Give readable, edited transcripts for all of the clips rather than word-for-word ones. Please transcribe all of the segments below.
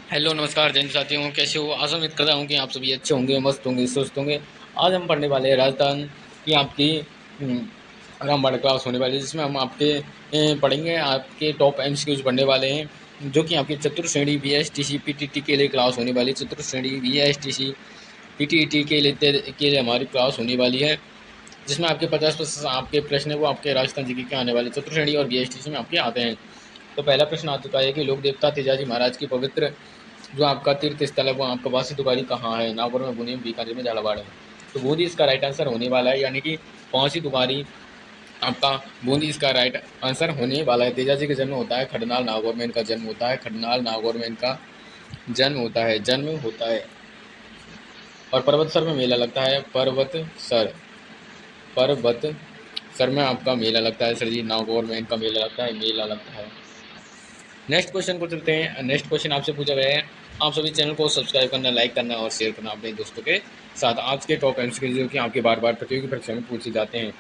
Hello नमस्कार जैन साथियों, कैसे हो? आशा उम्मीद करता हूँ कि आप सभी अच्छे होंगे, मस्त होंगे, स्वस्थ होंगे। आज हम पढ़ने वाले हैं राजस्थान की आपकी रामबाण क्लास होने वाली है, जिसमें हम आपके पढ़ेंगे, आपके टॉप एमसीक्यूज पढ़ने वाले हैं, जो कि आपकी चतुर्श्रेणी बीएसटीसी पीटीटी के लिए क्लास होने वाली है। चतुर्श्रेणी बीएसटीसी पीटीटी के लिए हमारी क्लास होने वाली है, जिसमें आपके 50% आपके प्रश्न है वो आपके राजस्थान जी के आने वाले चतुर्श्रेणी और बीएसटीसी में आपके आते हैं। तो पहला प्रश्न आ चुका है कि लोक देवता तेजाजी महाराज की पवित्र जो आपका तीर्थ स्थल है वो आपका वासी तुगारी कहाँ है? नागौर में, बुनी में, बीकानेर में, झालावाड़ में। तो बूंदी इसका राइट आंसर होने वाला है, यानी कि वासी तुगारी आपका बूंदी इसका राइट आंसर होने वाला है। तेजाजी का जन्म होता है खडनाल नागौर में, इनका जन्म होता है खडनाल नागौर में, इनका जन्म होता है। और पर्वतसर में मेला लगता है, पर्वतसर में आपका मेला लगता है सर जी। नागौर में इनका मेला लगता है। नेक्स्ट क्वेश्चन को चलते हैं। नेक्स्ट क्वेश्चन आपसे पूछा गया है, आप सभी चैनल को सब्सक्राइब करना, लाइक करना और शेयर करना अपने दोस्तों के साथ। आज के टॉप एमसीक्यू जो कि आपके बार बार प्रतियोगी परीक्षा में पूछे जाते हैं,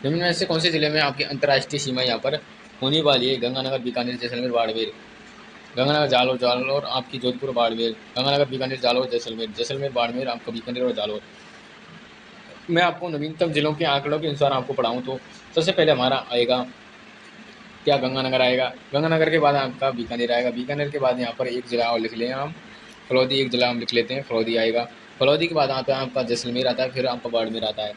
निम्न में से कौन से जिले में आपकी अंतर्राष्ट्रीय सीमा यहाँ पर होने वाली है? गंगानगर, बीकानेर, जैसलमेर, बाड़मेर। गंगानगर, जालोर आपकी जोधपुर, बाड़मेर। गंगानगर, बीकानेर, जालोर, जैसलमेर। जैसलमेर, बाड़मेर आपका बीकानेर और जालोर। मैं आपको नवीनतम जिलों के आंकड़ों के अनुसार आपको पढ़ाऊँ तो सबसे पहले हमारा आएगा क्या? गंगानगर आएगा। गंगानगर के बाद आपका बीकानेर आएगा। बीकानेर के बाद यहाँ पर एक जिला और लिख लें हम, फलौदी। एक जिला हम लिख लेते हैं, फलौदी आएगा। फलौदी के बाद आता है आपका जैसलमेर आता है, फिर आपका बाड़मेर आता है।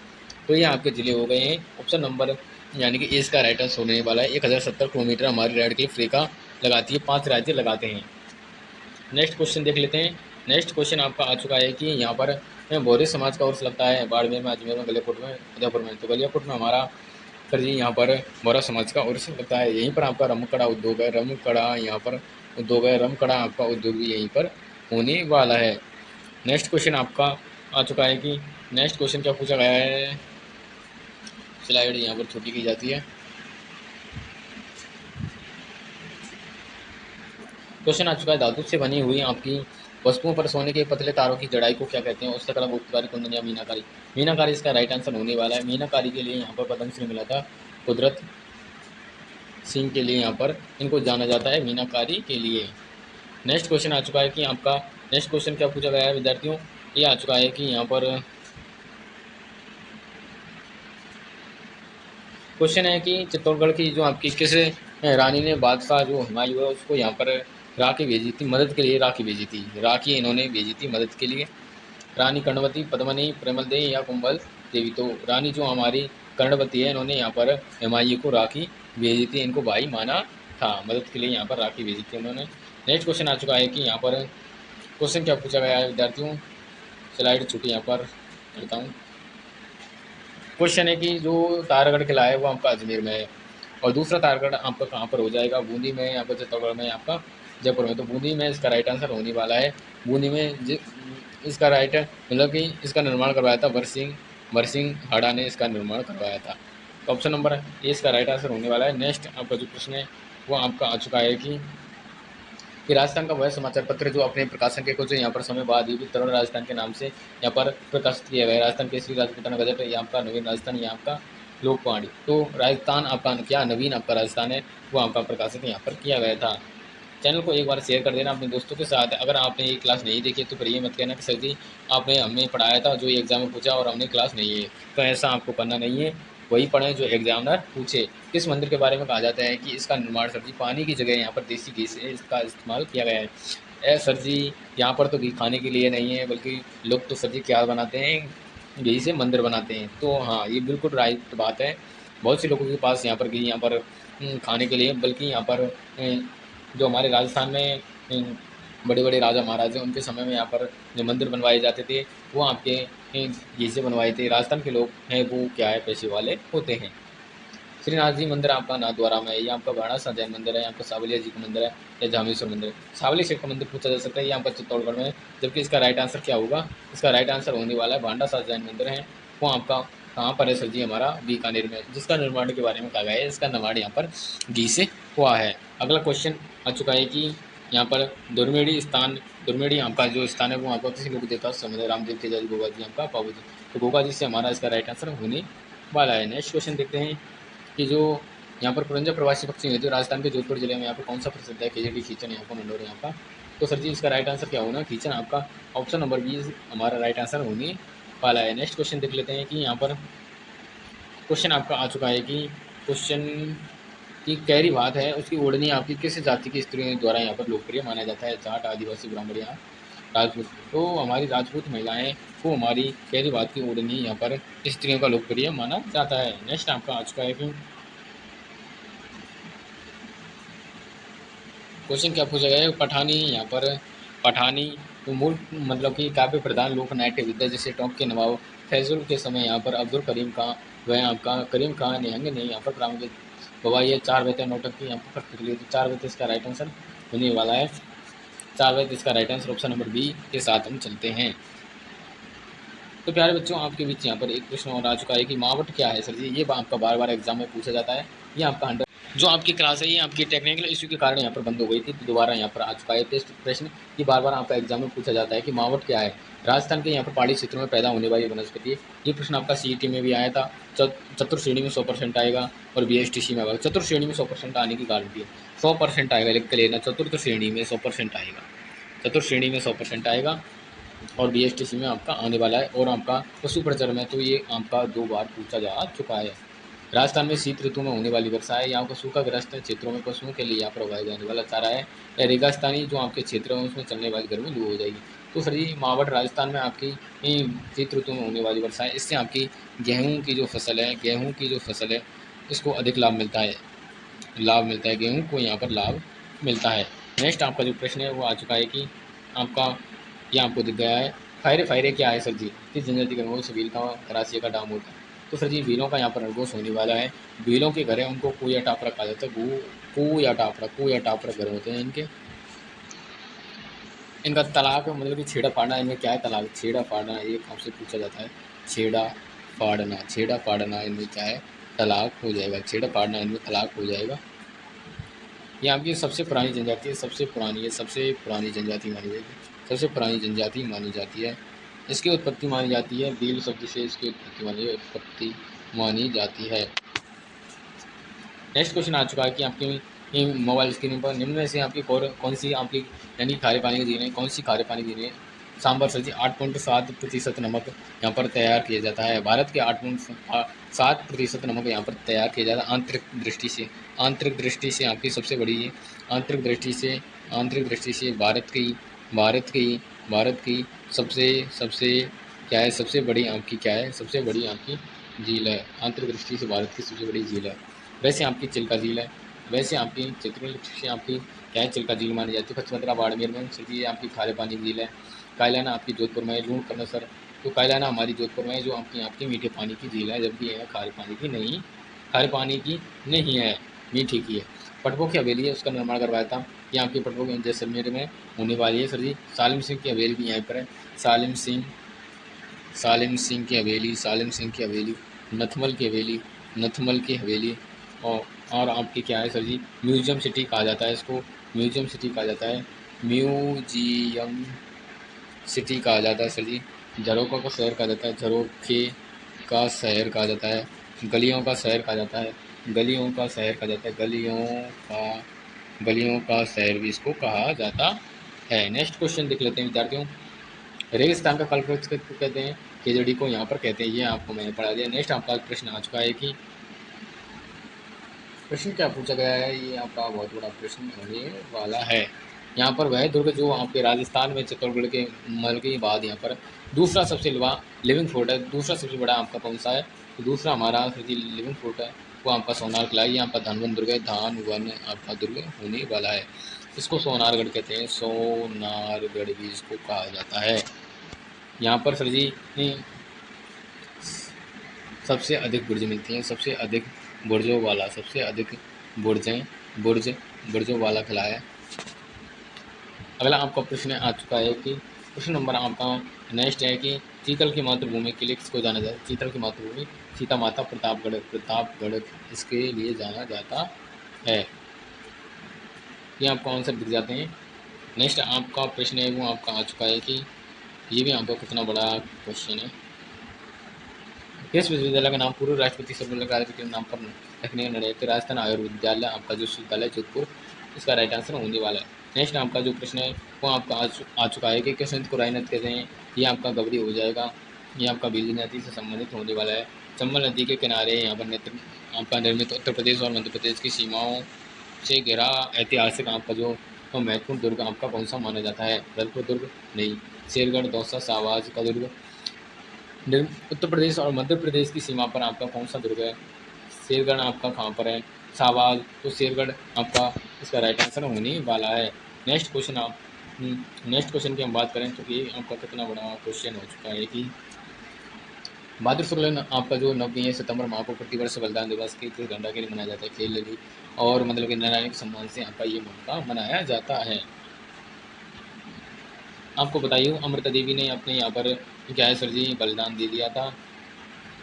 तो ये आपके जिले हो गए हैं। ऑप्शन नंबर यानी कि ए इसका राइट आंसर होने वाला है। 1070 किलोमीटर हमारी रेड क्लिफ रेखा लगाती है, 5 राज्य लगाते हैं। नेक्स्ट क्वेश्चन देख लेते हैं। नेक्स्ट क्वेश्चन आपका आ चुका है कि यहाँ पर भोरे समाज का उर्स लगता है बाड़मेर में, अजमेर में, गलियाकोट में, उदयपुर में। तो गलियाकोट में हमारा सर जी यहाँ पर बोरा समाज का उर्स लगता है। यहीं पर आपका रमकड़ा उद्योग है, रमकड़ा यहाँ पर उद्योग है, रमकड़ा आपका उद्योग भी यहीं पर होने वाला है। नेक्स्ट क्वेश्चन आपका आ चुका है कि नेक्स्ट क्वेश्चन क्या पूछा गया है? स्लाइड यहाँ पर छोटी की जाती है। क्वेश्चन आ चुका है, धातु से बनी हुई आपकी वस्तुओं पर सोने के पतले तारों की जड़ाई को क्या कहते हैं? उस्तकला, गुप्तकारी, कुंदन या मीनाकारी। मीनाकारी इसका राइट आंसर होने वाला है। मीनाकारी के लिए यहाँ पर पद्मश्री मिला था कुदरत सिंह के लिए, यहाँ पर इनको जाना जाता है मीनाकारी के लिए। नेक्स्ट क्वेश्चन आ चुका है कि आपका नेक्स्ट क्वेश्चन क्या पूछा गया है विद्यार्थियों? ये आ चुका है कि यहाँ पर क्वेश्चन है कि चित्तौड़गढ़ की जो आपकी किस रानी ने बादशाह जो हुमायूं है उसको यहाँ पर राखी भेजी थी, मदद के लिए राखी भेजी थी। राखी इन्होंने भेजी थी मदद के लिए। रानी कर्णवती, पद्मनी, प्रेमल देवी या कुंभल देवी। तो रानी जो हमारी कर्णवती है, इन्होंने यहाँ पर हुमायूं को राखी भेजी थी, इनको भाई माना था, मदद के लिए यहाँ पर राखी भेजी थी उन्होंने। नेक्स्ट क्वेश्चन आ चुका है कि यहाँ पर क्वेश्चन क्या पूछा गया है विद्यार्थियों? स्लाइड छुट्टी यहाँ पर करता हूँ। क्वेश्चन है कि जो तारगढ़ किला है वो आपका अजमेर में है, और दूसरा तारगढ़ आपका कहाँ पर हो जाएगा? बूंदी में, यहाँ पर चित्तौड़गढ़ में, आपका जयपुर में। तो बूंदी में इसका राइट आंसर होने वाला है। बूंदी में इसका राइट मतलब कि इसका निर्माण करवाया था बरसिंह हाड़ा ने इसका निर्माण करवाया था। तो ऑप्शन नंबर ए इसका राइट आंसर होने वाला है। नेक्स्ट आपका जो प्रश्न है वो आपका आ चुका है कि राजस्थान का वह समाचार पत्र जो अपने प्रकाशन के कुछ यहाँ पर समय बाद भी तरुण राजस्थान के नाम से यहाँ पर प्रकाशित किया गया। राजस्थान केसरी, राजपूताना गजट, यहाँ आपका नवीन राजस्थान, यहाँ आपका लोकवाणी। तो राजस्थान आपका क्या नवीन आपका राजस्थान है वो आपका प्रकाशित यहाँ पर किया गया था। चैनल को एक बार शेयर कर देना अपने दोस्तों के साथ। अगर आपने ये क्लास नहीं देखी तो फिर ये मत कहना कि सर जी आपने हमें पढ़ाया था जो ये एग्जाम में पूछा और हमने क्लास नहीं है। तो ऐसा आपको करना नहीं है, वही पढ़ें जो एग्जामिनर पूछे। किस मंदिर के बारे में कहा जाता है कि इसका निर्माण सर जी पानी की जगह यहाँ पर देसी घी से इसका इस्तेमाल किया गया है? सर जी यहाँ पर तो घी खाने के लिए नहीं है, बल्कि लोग तो सर जी क्या बनाते हैं, घी से मंदिर बनाते हैं। तो हाँ, ये बिल्कुल राइट बात है। बहुत से लोगों के पास यहाँ पर घी यहाँ पर खाने के लिए, बल्कि यहाँ पर जो हमारे राजस्थान में बड़े बड़े राजा महाराजा उनके समय में यहाँ पर जो मंदिर बनवाए जाते थे वो आपके घी से बनवाए थे। राजस्थान के लोग हैं वो क्या है, पैसे वाले होते हैं। श्रीनाथ जी मंदिर आपका नाथद्वारा में है, ये आपका बाणासा जैन मंदिर है, यहाँ पर सावलिया जी का मंदिर है, या जामेश्वर मंदिर। सावलेश्वर का मंदिर पूछा जा सकता है, यहाँ पर चित्तौड़गढ़ में। जबकि इसका राइट आंसर क्या होगा? इसका राइट आंसर होने वाला है भांडासा जैन मंदिर है, वो आपका कहाँ पर है सर जी? हमारा बीकानेर में, जिसका निर्माण के बारे में कहा गया है इसका निर्माण यहाँ पर घी से हुआ है। अगला क्वेश्चन आ चुका है कि यहाँ पर दुर्मेड़ी आपका जो स्थान है वो आपका किसी लोक देवता समझ रामदेव, तेजाजी, गोगा जी आपका पाबू जी। तो गोगा जी से हमारा इसका राइट आंसर होने वाला है। नेक्स्ट क्वेश्चन देखते हैं कि जो यहाँ पर पुरंजा प्रवासी पक्षी है, तो राजस्थान के जोधपुर जिले में यहाँ पर कौन सा प्रसिद्ध है? केजड़ी खींचन यहाँ पर मंडोर यहाँ का। तो सर जी इसका राइट आंसर क्या होना? खींचन आपका ऑप्शन नंबर बी हमारा राइट आंसर होने वाला है। नेक्स्ट क्वेश्चन देख लेते हैं कि यहाँ पर क्वेश्चन आपका आ चुका है कि क्वेश्चन की कैरी बात है उसकी ओढ़नी आपकी किस जाति की स्त्रियों द्वारा यहाँ पर लोकप्रिय माना जाता है? जाट, आदिवासी, ब्राह्मण या राजपूत। तो हमारी राजपूत महिलाएं को हमारी कैरी बात की ओढ़नी यहाँ पर स्त्रियों का लोकप्रिय माना जाता है। नेक्स्ट आपका आ चुका है कि क्वेश्चन क्या पूछा गया है? पठानी यहाँ पर पठानी तो मूल मतलब कि काव्य प्रधान लोक नाट्य विद्या जैसे टोंक के नवाब फैजुल के समय यहाँ पर अब्दुल करीम का वह आपका करीम खान निहंग ने यहाँ पर ग्रामीण बाबा ये 4 बेहतर नौटंकी यहाँ पर कठपुतली, तो 4 बेहतर इसका राइट आंसर होने वाला है। 4 बेहतर इसका right answer option number B के साथ हम चलते हैं। तो प्यारे बच्चों आपके बीच यहाँ पर एक प्रश्न और आ चुका है कि मावट क्या है? सर जी ये आपका बार बार एग्जाम में पूछा जाता है। ये आपका जो आपकी क्लास है ये आपकी टेक्निकल इशू के कारण यहाँ पर बंद हो गई थी, तो दोबारा यहाँ पर आ चुका है टेस्ट प्रश्न। ये बार बार आपका एग्जाम में पूछा जाता है कि मावट क्या है? राजस्थान के यहाँ पर पहाड़ी क्षेत्रों में पैदा होने वाली वनस्पति है। ये प्रश्न आपका सीईटी में भी आया था। चतुर्श्रेणी में 100% आएगा और बीएसटीसी में आएगा। चतुर्श्रेणी में 100% आने की गारंटी है, 100% आएगा, लिख के लेना। चतुर्थ श्रेणी में 100% आएगा, चतुर्श्रेणी में 100% आएगा और बीएसटीसी में आपका आने वाला है। और आपका पशु प्रचर में तो ये आपका 2 बार पूछा जा चुका है। राजस्थान में शीत ऋतु में होने वाली वर्षा है। यहाँ पर सूखाग्रस्त क्षेत्रों में पशुओं के लिए यहाँ पर उगाया जाने वाला चारा है। या रेगिस्तानी जो आपके क्षेत्र हैं उसमें चलने वाली गर्मी लू हो जाएगी। तो सर जी मावट राजस्थान में आपकी शीत ऋतु में होने वाली वर्षा है। इससे आपकी गेहूँ की जो फसल है, गेहूँ की जो फसल है इसको अधिक लाभ मिलता है, लाभ मिलता है, गेहूँ को यहाँ पर लाभ मिलता है। नेक्स्ट आपका जो प्रश्न है वो आ चुका है कि आपका ये आपको दिख गया है। फायरे फायरे क्या है? सर जी किस जनजाति का वो व्हील का करासी का डाम होता है? तो सर जी व्हीलों का यहाँ पर अड़गोश होने वाला है। व्हीलों के घर है उनको कू या टापरा कहा जाता है। कू या टापरा घर होते हैं इनके। इनका तलाक मतलब कि छेड़ा फाड़ना, इनमें क्या है? तलाक, छेड़ा फाड़ना एक आपसे पूछा जाता है। छेड़ा फाड़ना इनमें क्या है? तलाक हो जाएगा। छेड़ा फाड़ना इनमें तलाक हो जाएगा। ये आपकी सबसे पुरानी जनजाति है, सबसे पुरानी जनजाति मानी जाती है, सबसे पुरानी जनजाति मानी जाती है। इसकी उत्पत्ति मानी जाती है भील शब्द से, इसकी उत्पत्ति मानी जाती है। नेक्स्ट क्वेश्चन आ चुका है कि आपकी मोबाइल स्क्रीन पर निम्न में से आपकी कौन सी आपकी यानी खारे पानी की झीलें, कौन सी खारे पानी की झीलें सांभर सर जी 8.7% नमक यहाँ पर तैयार किया जाता है। भारत के 8.7% नमक यहाँ पर तैयार किया जाता है आंतरिक दृष्टि से आपकी सबसे बड़ी आंतरिक दृष्टि से भारत की सबसे क्या है? सबसे बड़ी आपकी क्या है? सबसे बड़ी आपकी झील है। आंतरिक दृष्टि से भारत की सबसे बड़ी झील है। वैसे आपकी चिल्का झील है, वैसे आपकी चित्रकूट से आपकी क्या है? चिल्का झील मानी जाती है। पचमंत्रा बाड़मेर में सर जी आपकी खारे पानी की झील है। कायलाना आपकी जोधपुर में है। लूण करना सर तो कायलाना हमारी जोधपुर में है जो आपकी मीठे पानी की झील है, जबकि यह खारे पानी की नहीं है, मीठी की है। पटबों की हवेली है, उसका निर्माण करवाया था। ये आपकी पटबों की जैसलमेर में होने वाली है सर जी। सालिम सिंह की हवेली भी यहाँ पर है। सालिम सिंह की हवेली, नथमल की हवेली और आपकी क्या है सर जी? म्यूजियम सिटी कहा जाता है इसको, म्यूजियम सिटी कहा जाता है सर जी। झरोखा का शहर कहा जाता है, झरोखे का शहर कहा जाता है। गलियों का शहर कहा जाता है, गलियों का शहर भी इसको कहा जाता है। नेक्स्ट क्वेश्चन देख लेते हैं विद्यार्थियों। रेगिस्तान का कल्पवृक्ष कहते हैं, केजड़ी को यहाँ पर कहते हैं। ये आपको मैंने पढ़ा दिया। नेक्स्ट आपका प्रश्न आ चुका है कि प्रश्न क्या पूछा गया है? ये आपका बहुत बड़ा प्रश्न होने वाला है। यहाँ पर वह दुर्ग जो आपके राजस्थान में चित्तौड़गढ़ के मल के बाद यहाँ पर दूसरा सबसे लिविंग फोर्ट है। दूसरा सबसे बड़ा आपका कौन सा है? तो दूसरा हमारा लिविंग फोर्ट है वो आपका सोनार किला है। यहाँ पर धनवन दुर्ग है, धानवन आपका दुर्ग होने वाला है। इसको सोनारगढ़ कहते हैं, सोनारगढ़ भी इसको कहा जाता है। यहाँ पर सर जी सबसे अधिक बुर्ज मिलती हैं, सबसे अधिक बुर्जों वाला किला है। अगला आपका प्रश्न आ चुका है कि प्रश्न नंबर आपका नेक्स्ट है कि चीतल की मातृभूमि के लिए किसको जाना जाता है? चीतल की मातृभूमि सीता माता प्रतापगढ़ इसके लिए जाना जाता है। ये आपको आंसर दिख जाते हैं। नेक्स्ट आपका प्रश्न है वो आपका आ चुका है कि ये भी आपका कितना बड़ा क्वेश्चन है। किस विश्वविद्यालय का नाम पूर्व राष्ट्रपति सर्वपल्ली राधाकृष्णन के नाम पर रखने का निर्णय? तो राजस्थान आयुर्विद्यालय आपका जो विश्वविद्यालय जोधपुर, इसका राइट आंसर होने वाला है। नेक्स्ट आपका जो प्रश्न है वो आपका आ चुका है कि किस नदी को राय नदी कहते हैं। ये आपका गबरी हो जाएगा। ये आपका बिजली नदी से संबंधित होने वाला है। चंबल नदी के किनारे यहाँ पर आपका निर्मित उत्तर प्रदेश और मध्य प्रदेश की सीमाओं से घिरा ऐतिहासिक आपका जो महत्वपूर्ण दुर्ग आपका कौन सा माना जाता है? भरतपुर दुर्ग नहीं, शेरगढ़, दौसा, सावाज का दुर्ग। उत्तर प्रदेश और मध्य प्रदेश की सीमा पर आपका कौन सा दुर्ग है? शेरगढ़ आपका कहाँ पर है? सावाल, तो शेरगढ़ आपका इसका राइट आंसर होने वाला है। नेक्स्ट क्वेश्चन नेक्स्ट क्वेश्चन की हम बात करें तो ये आपका कितना बड़ा क्वेश्चन हो चुका है कि बहादुर शुक्ला आपका जो 9 सितंबर माह को प्रतिवर्ष बलिदान दिवस की किस घटना के लिए मनाया जाता है? खेल लड़ी और मतलब कि नारायण के सम्मान से आपका ये मौका मनाया जाता है। आपको बताइए अमृता देवी ने अपने यहाँ पर क्या है सर जी बलिदान दे दिया था।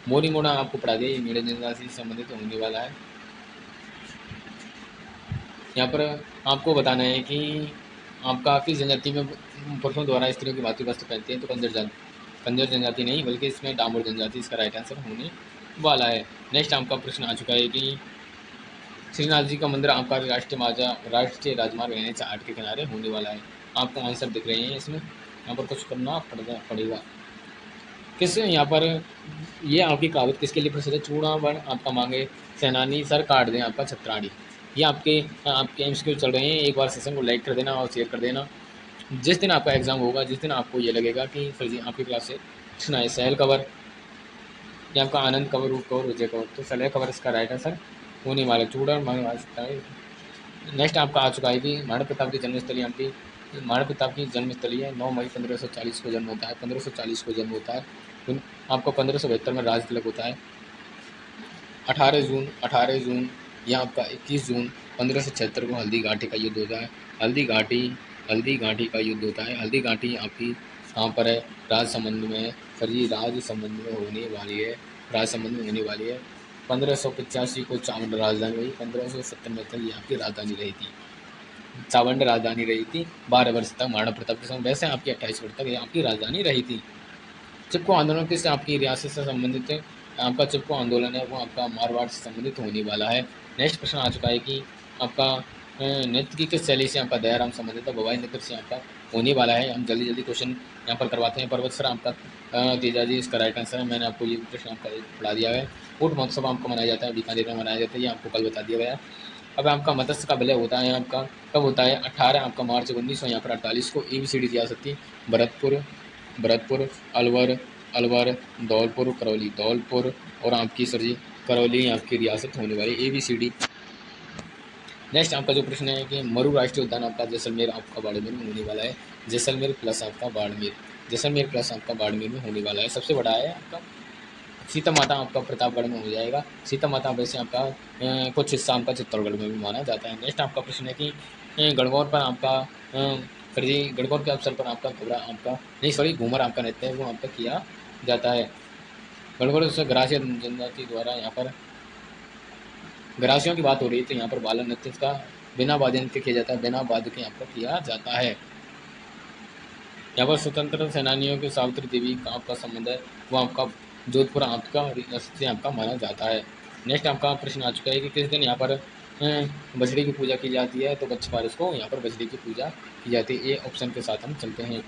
मोरी मोड़ा आपको पढ़ा दिया, ये मेरे जनजाति से संबंधित होने वाला है। यहाँ पर आपको बताना है कि आपका किस जनजाति में पुरुषों द्वारा स्त्रियों की भांति वस्त्र पहनते हैं? तो कंजर जनजाति नहीं बल्कि इसमें डामोर जनजाति इसका राइट आंसर होने वाला है। नेक्स्ट आपका प्रश्न आ चुका है कि श्रीनाथ जी का मंदिर आपका राष्ट्रीय राजमार्ग NH 8 के किनारे होने वाला है। आपको आंसर दिख रहे हैं इसमें, यहाँ पर कुछ करना पड़ेगा। किस यहाँ पर ये आपकी कहावत किसके लिए प्रसिद्ध है? चूड़ामण आपका मांगे सेनानी सर काट दें आपका छत्राणी। ये आपके एमसीक्यू चल रहे हैं। एक बार सेशन को लाइक कर देना और शेयर कर देना। जिस दिन आपका एग्जाम होगा, जिस दिन आपको ये लगेगा कि सर जी आपकी क्लास से सुनाए सहल कवर या आपका आनंद कवर, रूप कवर, विजय कवर, तो सहल कवर इसका राइट आंसर होने वाला चूड़ा मांग सकता है। नेक्स्ट आपका आ चुका है कि महाराणा प्रताप की जन्मस्थली आपकी महाराणा प्रताप की जन्मस्थली है। 9 मई 1540 को जन्म होता है। 1540 को जन्म होता है। आपको 1572 में राज तिलक होता है। 18 जून या आपका 21 जून 1576 को हल्दी घाटी का युद्ध होता है। हल्दी घाटी का युद्ध होता है। हल्दी घाटी आपकी कहाँ पर है? राजसमंद में है सर जी, राजसमंद में होने वाली है। राजसमंद में होने वाली है। 1585 को चावंड राजधानी रही। 1570 में तक ये आपकी राजधानी रही थी। चावंड राजधानी रही थी 12 वर्ष तक महाराणा प्रताप के समय। वैसे आपकी 28 वर्ष तक ये आपकी राजधानी रही थी। चिपको आंदोलन किस आपकी रियासत से संबंधित है? आपका चिपको आंदोलन है वो आपका मारवाड़ से संबंधित होने वाला है। नेक्स्ट प्रश्न आ चुका है कि आपका नृत्य की किस शैली से आपका दयाराम संबंधित है? भवाई नृत्य से आपका होने वाला है। हम जल्दी जल्दी क्वेश्चन यहाँ पर करवाते हैं। पर्वत सर आपका तेजा जी इसका राइट आंसर है। मैंने आपको ये प्रश्न आपका पढ़ा दिया है। ऊँट महोत्सव आपको मनाया जाता है, बीकानेर में मनाया जाता है, ये आपको कल बता दिया गया है। अब आपका मत्स्य का विलय होता है आपका कब होता है? 18 आपका मार्च 1900 यहाँ पर 48 को। ABCD रियासत थी भरतपुर, अलवर, धौलपुर, करौली और आपकी सर जी करौली आपकी रियासत होने वाली ABCD। नेक्स्ट आपका जो प्रश्न है कि मरु राष्ट्रीय उद्यान आपका जैसलमेर आपका बाड़मेर में होने वाला है। जैसलमेर प्लस आपका बाड़मेर में होने वाला है। सबसे बड़ा है आपका सीता माता आपका प्रतापगढ़ में हो जाएगा। सीता माता वैसे आपका कुछ हिस्सा आपका चित्तौड़गढ़ में भी माना जाता है। नेक्स्ट आपका प्रश्न है कि गणगौर पर आपका सर जी गणगौर के अवसर पर आपका घूमर आपका नृत्य है वो आपका किया जाता है। गणगौर से ग्रासीय जनजाति द्वारा यहाँ पर ग्रासियों की बात हो रही है तो यहाँ पर बालन नृत्य का बिना वाद्य नृत्य किया जाता है। बिना वाद्य के यहाँ पर किया जाता है। यहाँ पर स्वतंत्र सेनानियों के सावित्री देवी का आपका संबंध है वो आपका जोधपुर आपका रियासत से आपका माना जाता है। नेक्स्ट आपका प्रश्न आ चुका है कि किस दिन यहाँ पर बछड़ी की पूजा की जाती है? तो बच्चे पारस को यहाँ पर बछड़ी की पूजा की जाती है। ये ऑप्शन के साथ हम चलते हैं।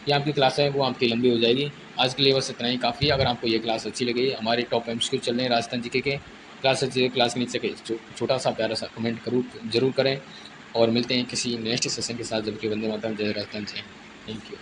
ये आपकी क्लास है वो आपकी लंबी हो जाएगी। आज के लिए बस इतना ही काफ़ी है। अगर आपको ये क्लास अच्छी लगी, हमारे टॉप MCQ चल रहे हैं राजस्थान GK के, क्लास के नीचे छोटा सा प्यारा सा कमेंट जरूर करें और मिलते हैं किसी नेक्स्ट सेशन के साथ, जबकि वंदे मातरम, जय राजस्थान, जय। Thank you.